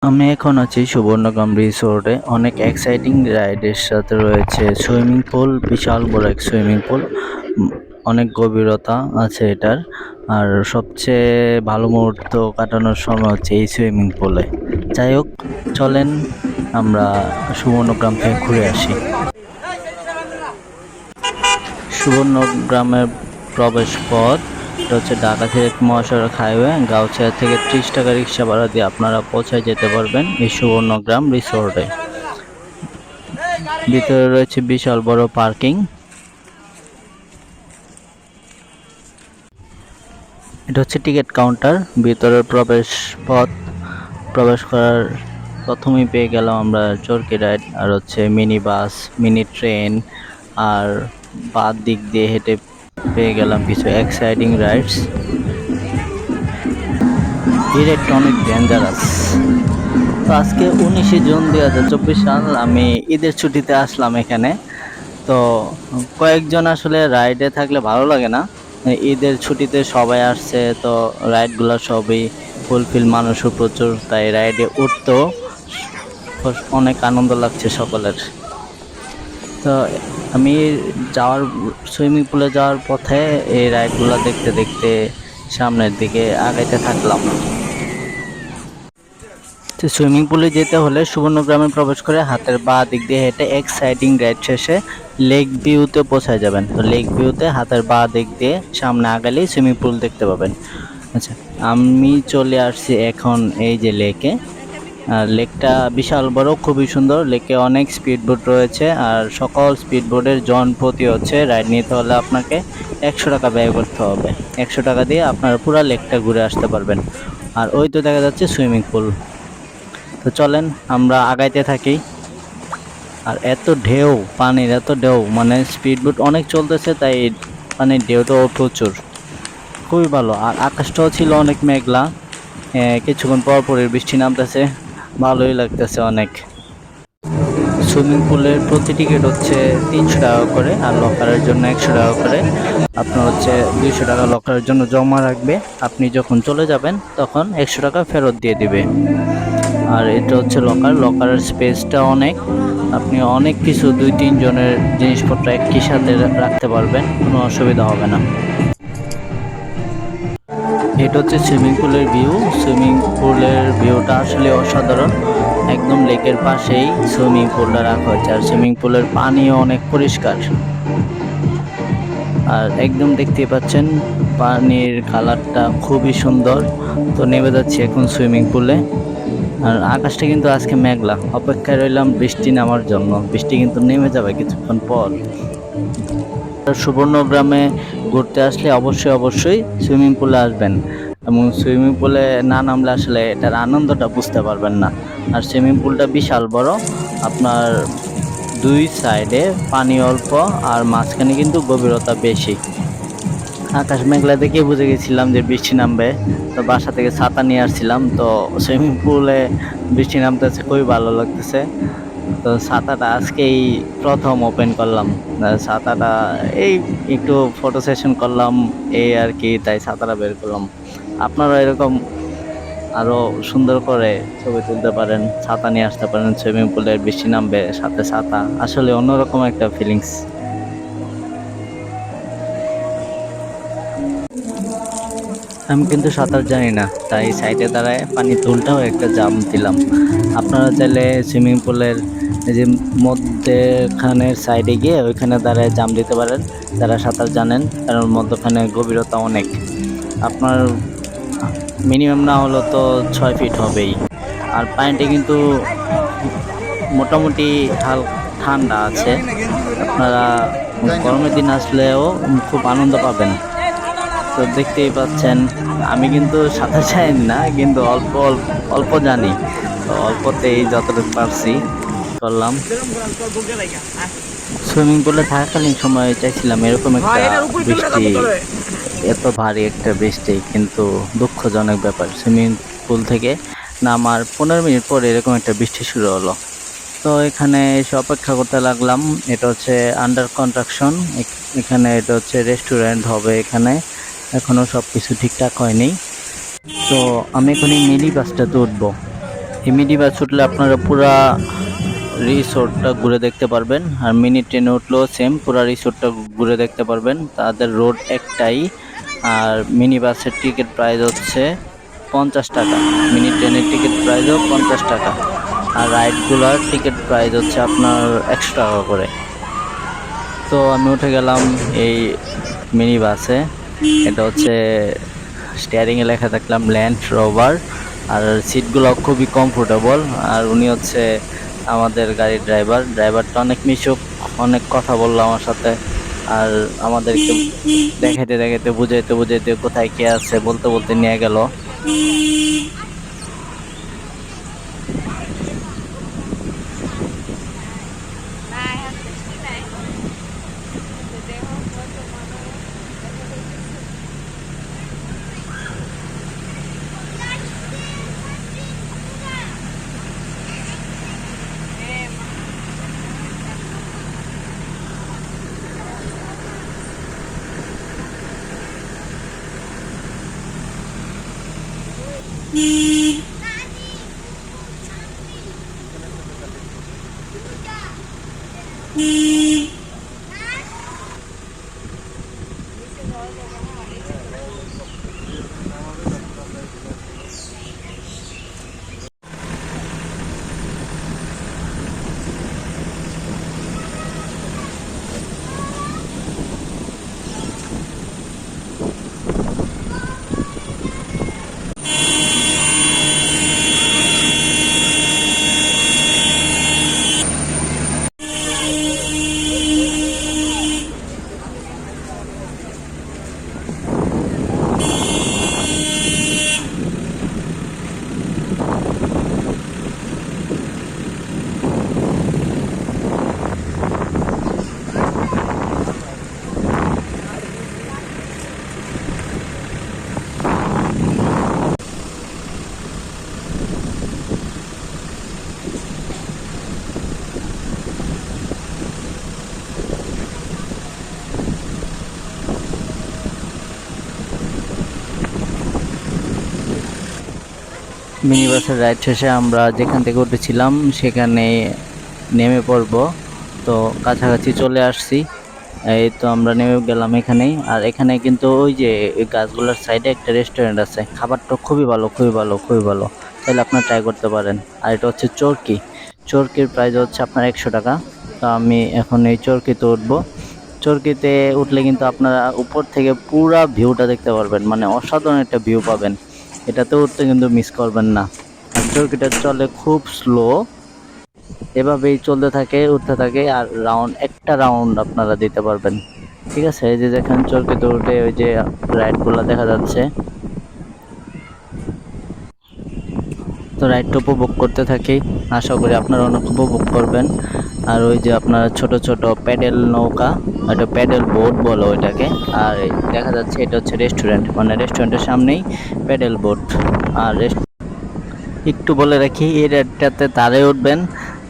আমি এখন আছি সুবর্ণগ্রাম রিসোর্টে। অনেক এক্সাইটিং রাইডের সাথে রয়েছে সুইমিং পুল, বিশাল বড় এক সুইমিং পুল। উম, অনেক গভীরতা আছে এটার। আর সবচেয়ে ভালো মুহূর্ত কাটানোর সময় হচ্ছে এই সুইমিং পুলে। যাই হোক, চলেন আমরা সুবর্ণগ্রাম থেকে ঘুরে আসি। সুবর্ণগ্রামের প্রবেশ পথ, এটা হচ্ছে ঢাকা সিলেট মহাসড়ক হাইওয়ে। গাউছিয়া থেকে 30 টাকা রিক্সা ভাড়া দিয়ে আপনারা পৌঁছায় যেতে পারবেন এই সুবর্ণগ্রাম রিসোর্টে। ভিতরে রয়েছে বিশাল বড় পার্কিং। এটা হচ্ছে টিকিট কাউন্টার, ভিতরের প্রবেশ পথ। প্রবেশ করার প্রথমেই পেয়ে গেলাম আমরা চরকি রাইড, আর হচ্ছে মিনি বাস, মিনি ট্রেন। আর বাদ দিক দিয়ে হেঁটে পেয়ে গেলাম কিছু এক্সাইটিং রাইডস। এই রাইডটা অনেক ডেঞ্জারাস। তো আজকে 19শে জুন 2024 সাল, আমি ঈদের ছুটিতে আসলাম এখানে। তো কয়েকজন আসলে রাইডে থাকলে ভালো লাগে না। ঈদের ছুটিতে সবাই আসছে, তো রাইডগুলো সবই ফুলফিল, মানুষও প্রচুর, তাই রাইডে উঠতেও অনেক আনন্দ লাগছে সকলের। তো আমি সুইমিং পুলে যাওয়ার পথে এই রাইডগুলো দেখতে দেখতে সামনের দিকে আগাইতে থাকলাম। তো সুইমিং পুলে যেতে হলে সুবর্ণগ্রামে প্রবেশ করে হাতের বাঁ দিক দিয়ে হেঁটে এক্সাইটিং রাইড শেষে লেক ভিউতে পৌঁছে যাবেন। তো লেক ভিউতে হাতের বাঁ দিক দিয়ে সামনে আগালেই সুইমিং পুল দেখতে পাবেন। আচ্ছা, আমি চলে আসছি এখন এই যে লেকে। আর লেকটা বিশাল বড়, খুবই সুন্দর। লেকে অনেক স্পিড বোট রয়েছে, আর সকল স্পিড বোটের জন প্রতি হচ্ছে রাইড নিতে হলে আপনাকে 100 টাকা ব্যয় করতে হবে। 100 টাকা দিয়ে আপনারা পুরো লেকটা ঘুরে আসতে পারবেন। আর ওই তো দেখা যাচ্ছে সুইমিং পুল। তো চলেন আমরা আগাইতে থাকি। আর এত ঢেউ, পানির এত ঢেউ, মানে স্পিড বোট অনেক চলতেছে, তাই পানির ঢেউটাও প্রচুর, খুবই ভালো। আর আকাশটাও ছিল অনেক মেঘলা। কিছুক্ষণ পর পরই বৃষ্টি নামতেছে, ভালোই লাগতেছে অনেক। সুইমিং পুলের প্রতি টিকিট হচ্ছে 300 টাকা করে, আর লকারের জন্য 100 টাকা করে। আপনার হচ্ছে 200 টাকা লকারের জন্য জমা রাখবে, আপনি যখন চলে যাবেন তখন 100 টাকা ফেরত দিয়ে দিবে। আর এটা হচ্ছে লকারের স্পেসটা অনেক। আপনি অনেক কিছু 2-3 জনের জিনিসপত্র একই সাথে রাখতে পারবেন, কোনো অসুবিধা হবে না। এটা হচ্ছে সুইমিং পুলের ভিউ। সুইমিং পুলের ভিউটা আসলে অসাধারণ। একদম লেকের পাশেই সুইমিং পুলটা রাখা হয়েছে, আর সুইমিং পুলের পানিও অনেক পরিষ্কার। আর একদম দেখতেই পাচ্ছেন পানির কালারটা খুবই সুন্দর। তো নেমে যাচ্ছি এখন সুইমিং পুলে। আর আকাশটা কিন্তু আজকে মেঘলা, অপেক্ষায় রইলাম বৃষ্টি নামার জন্য। বৃষ্টি কিন্তু নেমে যাবে কিছুক্ষণ পর। সুবর্ণগ্রামে ঘুরতে আসলে অবশ্যই সুইমিং পুলে আসবেন, এবং সুইমিং পুলে না নামলে আসলে এটার আনন্দটা বুঝতে পারবেন না। আর সুইমিং পুলটা বিশাল বড়, আপনার দুই সাইডে পানি অল্প, আর মাঝখানে কিন্তু গভীরতা বেশি। আকাশ মেঘলা দেখে বুঝে গেছিলাম যে বৃষ্টি নামবে, তো বাসা থেকে ছাতা নিয়ে আসছিলাম। তো সুইমিং পুলে বৃষ্টি নামতেছে, খুবই ভালো লাগতেছে। তো ছাতাটা আজকেই প্রথম ওপেন করলাম। ছাতাটা এই একটু ফটো সেশন করলাম, এই আর কি, তাই ছাতাটা বের করলাম। আপনারা এরকম আরো সুন্দর করে ছবি তুলতে পারেন, ছাতা নিয়ে আসতে পারেন সুইমিং পুলে, বৃষ্টি নামবে সাথে ছাতা, আসলে অন্যরকম একটা ফিলিংস। আমি কিন্তু সাঁতার জানি না, তাই সাইডে দাঁড়ায় পানি তুলটাও একটা জাম দিলাম। আপনারা চাইলে সুইমিং পুলের এই যে মধ্যখানের সাইডে গিয়ে ওইখানে দাঁড়ায় জাম দিতে পারেন, যারা সাঁতার জানেন, কারণ মধ্যখানে গভীরতা অনেক। আপনার মিনিমাম না হলো তো 6 ফিট হবেই। আর পানিটা কিন্তু মোটামুটি ঠান্ডা আছে। আপনারা গরমের দিন আসলেও খুব আনন্দ পাবেন। তো দেখতেই পাচ্ছেন আমি কিন্তু সাঁতার জানি না, কিন্তু অল্প অল্প অল্প জানি। তো অল্পতেই যতটুকু পারছি করলাম। সুইমিং পুলে থাকাকালীন সময় চাইছিলাম এরকম একটা বৃষ্টি, এত ভারী একটা বৃষ্টি, কিন্তু দুঃখজনক ব্যাপার, সুইমিং পুল থেকে নামার 15 মিনিট পরে এরকম একটা বৃষ্টি শুরু হলো। তো এখানে এসে অপেক্ষা করতে লাগলাম। এটা হচ্ছে আন্ডার কনস্ট্রাকশন। এখানে এটা হচ্ছে রেস্টুরেন্ট হবে এখানে, এখনো সবকিছু ঠিকঠাক হয়নি। তো আমি এখন এই মিনি বাসটাতে উঠবো। এই মিনি বাস উঠলে আপনারা পুরা রিসোর্টটা ঘুরে দেখতে পারবেন, আর মিনি ট্রেনে উঠলেও সেম পুরা রিসোর্টটা ঘুরে দেখতে পারবেন। তাদের রোড একটাই, আর মিনি বাসের টিকিট প্রাইস হচ্ছে 50 টাকা। মিনি ট্রেনের টিকিট প্রাইসও 50 টাকা, আর রাইডগুলোর টিকিট প্রাইস হচ্ছে আপনার 100 টাকা করে। তো আমি উঠে গেলাম এই মিনি বাসে। এটা হচ্ছে স্টিয়ারিংয়ে লেখা দেখলাম ল্যান্ড রোভার, আর সিটগুলো খুবই কমফোর্টেবল। আর উনি হচ্ছে আমাদের গাড়ির ড্রাইভারটা অনেক মিশুক, অনেক কথা বললো আমার সাথে, আর আমাদেরকে দেখাইতে দেখাইতে বুঝাইতে বুঝাইতে কোথায় কে আছে বলতে বলতে নিয়ে গেল। মিনি বাসের রাইড শেষে আমরা যেখান থেকে উঠেছিলাম সেখানে নেমে পড়ব। তো কাছাকাছি চলে আসছি, এই তো আমরা নেমে গেলাম এখানেই। আর এখানে কিন্তু ওই যে ওই গাছগুলোর সাইডে একটা রেস্টুরেন্ট আছে, খাবারটা খুবই ভালো খুবই ভালো খুবই ভালো, তাহলে আপনারা ট্রাই করতে পারেন। আর এটা হচ্ছে চরকি, চরকির প্রাইস হচ্ছে আপনার 100 টাকা। তো আমি এখন এই চরকিতে উঠবো। চরকিতে উঠলে কিন্তু আপনারা উপর থেকে পুরা ভিউটা দেখতে পারবেন, মানে অসাধারণ একটা ভিউ পাবেন। এটাতে উঠতে কিন্তু মিস করবেন না। আর চরকিটা চলে খুব স্লো, এভাবেই চলতে থাকে উঠতে থাকে, আর একটা রাউন্ড আপনারা দিতে পারবেন। ঠিক আছে, এই যে দেখেন চরকিতে উঠে ওই যে রাইডগুলো দেখা যাচ্ছে। তো রাইডটা উপভোগ করতে থাকি, আশা করি আপনারা অনেক উপভোগ করবেন। আর ওই যে আপনার ছোট ছোট প্যাডেল নৌকা, এটা প্যাডেল বোট বলো ওইটাকে। আর দেখা যাচ্ছে এটা হচ্ছে রেস্টুরেন্ট, মানে রেস্টুরেন্টের সামনেই প্যাডেল বোট। আর একটু বলে রাখি, এই রাইডটাতে তারাই উঠবেন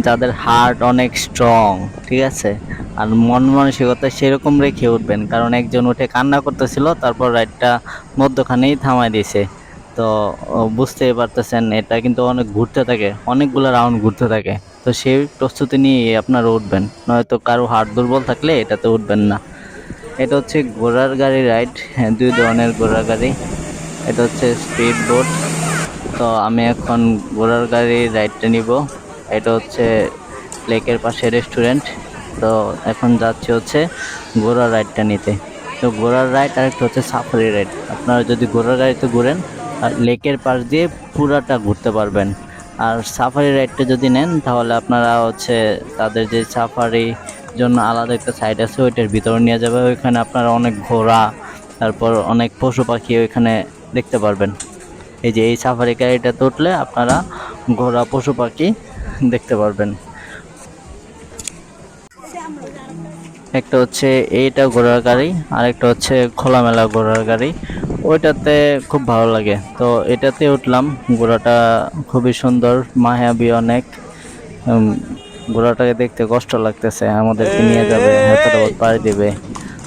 যাদের হার্ট অনেক স্ট্রং, ঠিক আছে, আর মন মানসিকতা সেরকম রেখে উঠবেন। কারণ একজন উঠে কান্না করতেছিল, তারপর রাইডটা মধ্যখানেই থামাই দিয়েছে। তো বুঝতেই পারতেছেন এটা কিন্তু অনেক ঘুরতে থাকে, অনেকগুলো রাউন্ড ঘুরতে থাকে। তো সেই প্রস্তুতি নিয়ে আপনারা উঠবেন, নয়তো কারো হার্ট দুর্বল থাকলে এটাতে উঠবেন না। এটা হচ্ছে ঘোড়ার গাড়ি রাইড, হ্যাঁ 2 ধরনের ঘোড়ার গাড়ি। এটা হচ্ছে স্পিড বোট। তো আমি এখন ঘোড়ার গাড়ির রাইডটা নিব। এটা হচ্ছে লেকের পাশে রেস্টুরেন্ট। তো এখন যাচ্ছি হচ্ছে ঘোড়ার রাইডটা নিতে। তো ঘোড়ার রাইড আর একটা হচ্ছে সাফারি রাইড। আপনারা যদি ঘোড়ার গাড়িতে ঘুরেন আর লেকের পাশ দিয়ে পুরাটা ঘুরতে পারবেন। আর সাফারি রাইডটা যদি নেন তাহলে আপনারা হচ্ছে তাদের যে সাফারি জন্য আলাদা একটা সাইড আছে ওইটার ভিতরে নিয়ে যাবে। ওইখানে আপনারা অনেক ঘোড়া, তারপর অনেক পশু পাখি ওইখানে দেখতে পারবেন। এই যে এই সাফারি গাড়িটাতে উঠলে আপনারা ঘোড়া পশু পাখি দেখতে পারবেন। একটা হচ্ছে এইটা ঘোড়ার গাড়ি, আর একটা হচ্ছে খোলামেলা ঘোড়ার গাড়ি, ওইটাতে খুব ভালো লাগে। তো এটাতে উঠলাম, ঘোড়াটা খুবই সুন্দর, মায়াবী অনেক। উম, ঘোড়াটাকে দেখতে কষ্ট লাগতেছে, আমাদেরকে নিয়ে যাবে, হয়তো পাড়ি দিবে।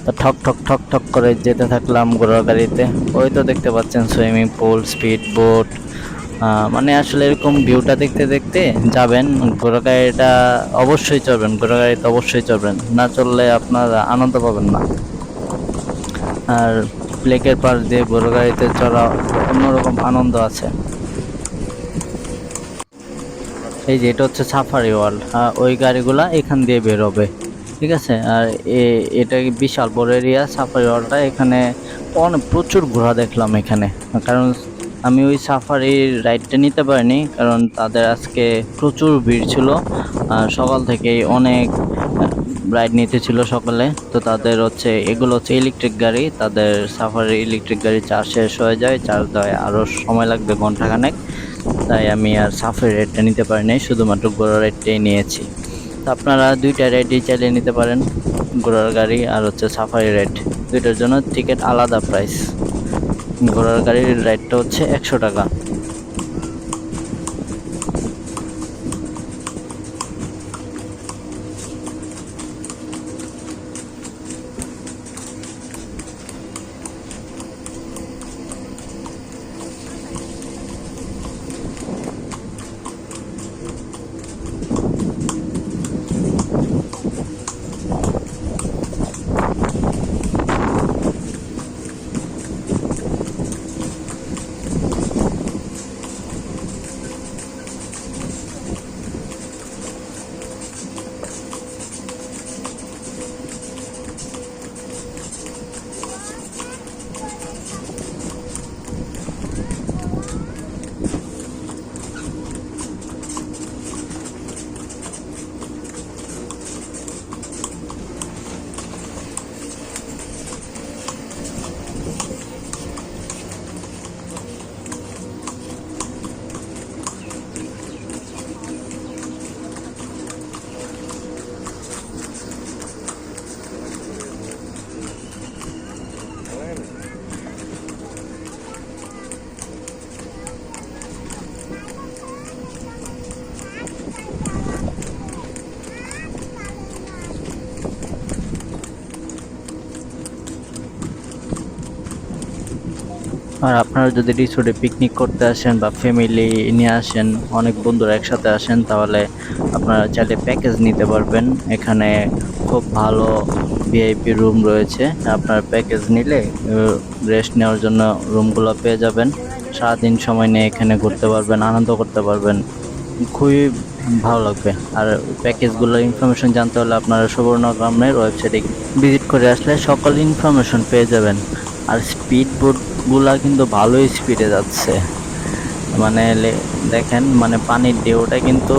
তো ঠক ঠক ঠক ঠক করে যেতে থাকলাম ঘোড়ার গাড়িতে। ওই তো দেখতে পাচ্ছেন সুইমিং পুল, স্পিড বোট, মানে আসলে এরকম ভিউটা দেখতে দেখতে যাবেন। ঘোড়াগাড়িটা অবশ্যই চড়বেন, ঘোড়াগাড়িতে অবশ্যই চড়বেন, না চললে আপনার আনন্দ পাবেন না। আর লেকের পাশ দিয়ে ঘোড়াগাড়িতে চড়া অন্যরকম আনন্দ আছে। এই যে এটা হচ্ছে সাফারি ওয়ার্ল্ড, ওই গাড়িগুলা এখান দিয়ে বের হবে, ঠিক আছে। আর এটা বিশাল বড় এরিয়া সাফারি ওয়ার্ল্ডটা। এখানে অনেক প্রচুর ঘোড়া দেখলাম এখানে। কারণ আমি ওই সাফারি রাইডটা নিতে পারিনি, কারণ তাদের আজকে প্রচুর ভিড় ছিল। সকাল থেকেই অনেক রাইড নিতে ছিল সকালে। তো তাদের হচ্ছে এগুলো হচ্ছে ইলেকট্রিক গাড়ি, তাদের সাফারি ইলেকট্রিক গাড়ি চার্জ শেষ হয়ে যায়, চার্জ দেওয়ায় আরও সময় লাগবে ঘন্টাখানেক। তাই আমি আর সাফারি রাইডটা নিতে পারিনি, শুধুমাত্র ঘোড়ার রাইডটাই নিয়েছি। তো আপনারা দুইটা রাইডই চালিয়ে নিতে পারেন, ঘোড়ার গাড়ি আর হচ্ছে সাফারি রাইড। দুইটার জন্য টিকিট আলাদা প্রাইস। ঘোড়ার গাড়ির রাইডটা হচ্ছে 100 টাকা। আর আপনারা যদি রিসোর্টে পিকনিক করতে আসেন বা ফ্যামিলি নিয়ে আসেন, অনেক বন্ধুরা একসাথে আসেন, তাহলে আপনারা চাইলে প্যাকেজ নিতে পারবেন। এখানে খুব ভালো ভিআইপি রুম রয়েছে। আপনার প্যাকেজ নিলে রেস্ট নেওয়ার জন্য রুমগুলো পেয়ে যাবেন। সারাদিন সময় নিয়ে এখানে ঘুরতে পারবেন, আনন্দ করতে পারবেন, খুবই ভালো লাগবে। আর প্যাকেজগুলোর ইনফরমেশন জানতে হলে আপনারা সুবর্ণগ্রামের ওয়েবসাইটে ভিজিট করে আসলে সকল ইনফরমেশন পেয়ে যাবেন। আর স্পিড বোটগুলা কিন্তু ভালোই স্পিডে যাচ্ছে। মানে দেখেন, মানে পানির ঢেউটা কিন্তু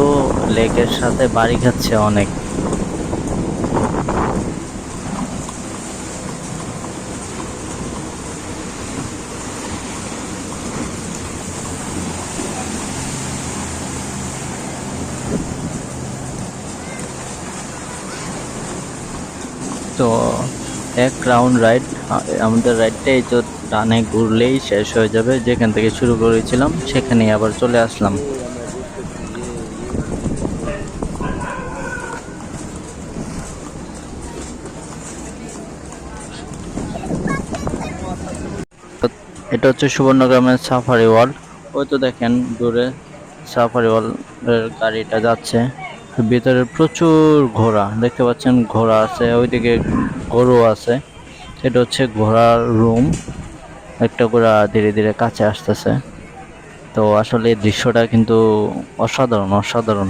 লেকের সাথে বাড়ি খাচ্ছে অনেক। তো এক রাউন্ড রাইড, আমাদের রাইডটাই তো ডানে ঘুরলেই শেষ হয়ে যাবে। যেখান থেকে শুরু করেছিলাম সেখানেই আবার চলে আসলাম। তো এটা হচ্ছে সুবর্ণগ্রামের সাফারি ওয়ার্ল্ড। ওই তো দেখেন দূরে সাফারি ওয়ার্ল্ডের গাড়িটা যাচ্ছে। ভিতরে প্রচুর ঘোড়া দেখতে পাচ্ছেন, ঘোড়া আছে, ওইদিকে গরু আছে। এটা হচ্ছে ঘোড়ার রুম। একটা ঘোড়া ধীরে ধীরে কাছে আসতেছে। তো আসলে এই দৃশ্যটা কিন্তু অসাধারণ অসাধারণ।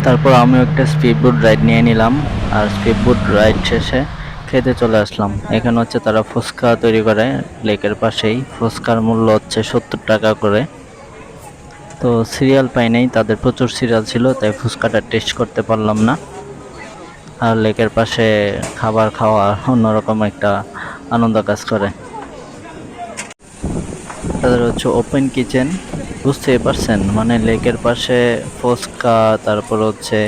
তারপর আমিও একটা স্পিড বোট রাইড নিয়ে নিলাম। আর স্পিড বোট রাইড শেষে খেতে চলে আসলাম। এখানে হচ্ছে তারা ফুচকা তৈরি করে লেকের পাশেই। ফুচকার মূল্য হচ্ছে 70 টাকা করে। তো সিরিয়াল পাই নাই, তাদের প্রচুর সিরিয়াল ছিল, তাই ফুচকাটা টেস্ট করতে পারলাম না। আর লেকের পাশে খাবার খাওয়া অন্যরকম একটা আনন্দ কাজ করে। তাদের হচ্ছে ওপেন কিচেন, বুঝতেই পারছেন, মানে লেকের পাশে ফুচকা, তারপর হচ্ছে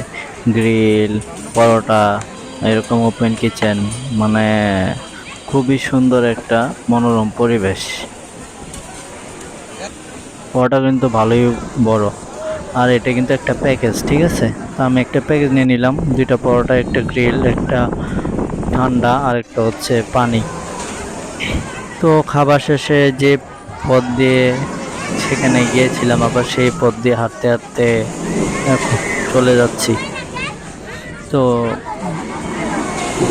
গ্রিল, পরোটা, এরকম ওপেন কিচেন, মানে খুবই সুন্দর একটা মনোরম পরিবেশ। পরোটা কিন্তু ভালোই বড়। আর এটা কিন্তু একটা প্যাকেজ, ঠিক আছে। তো আমি একটা প্যাকেজ নিয়ে নিলাম, 2টা পরোটা, একটা গ্রিল, একটা ঠান্ডা, আর একটা হচ্ছে পানি। তো খাবার শেষে যে পথ দিয়ে সেখানে গিয়েছিলাম, আবার সেই পথ দিয়ে হাঁটতে হাঁটতে এখন চলে যাচ্ছি। তো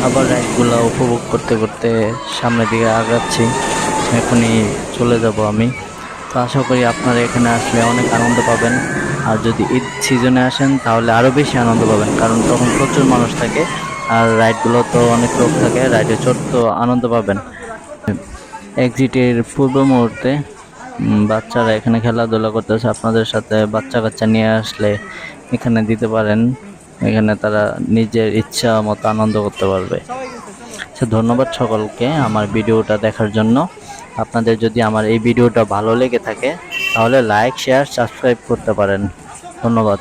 আবার রাইডগুলো উপভোগ করতে করতে সামনের দিকে আগাচ্ছি। এখনই চলে যাব আমি। তো আশা করি আপনারা এখানে আসলে অনেক আনন্দ পাবেন। আর যদি ঈদ সিজনে আসেন তাহলে আরও বেশি আনন্দ পাবেন, কারণ তখন প্রচুর মানুষ থাকে আর রাইডগুলো তো অনেক লোক থাকে, রাইডে চড়তে আনন্দ পাবেন। এক্সিটের পূর্ব মুহূর্তে বাচ্চারা এখানে খেলাধুলা করতেছে, আপনাদের সাথে বাচ্চা কাচ্চা নিয়ে আসলে এখানে দিতে পারেন, এখানে তারা নিজের ইচ্ছা মতো আনন্দ করতে পারবে। ধন্যবাদ সকলকে আমার ভিডিওটা দেখার জন্য। আপনাদের যদি আমার এই ভিডিওটা ভালো লেগে থাকে তাহলে লাইক, শেয়ার, সাবস্ক্রাইব করতে পারেন। ধন্যবাদ।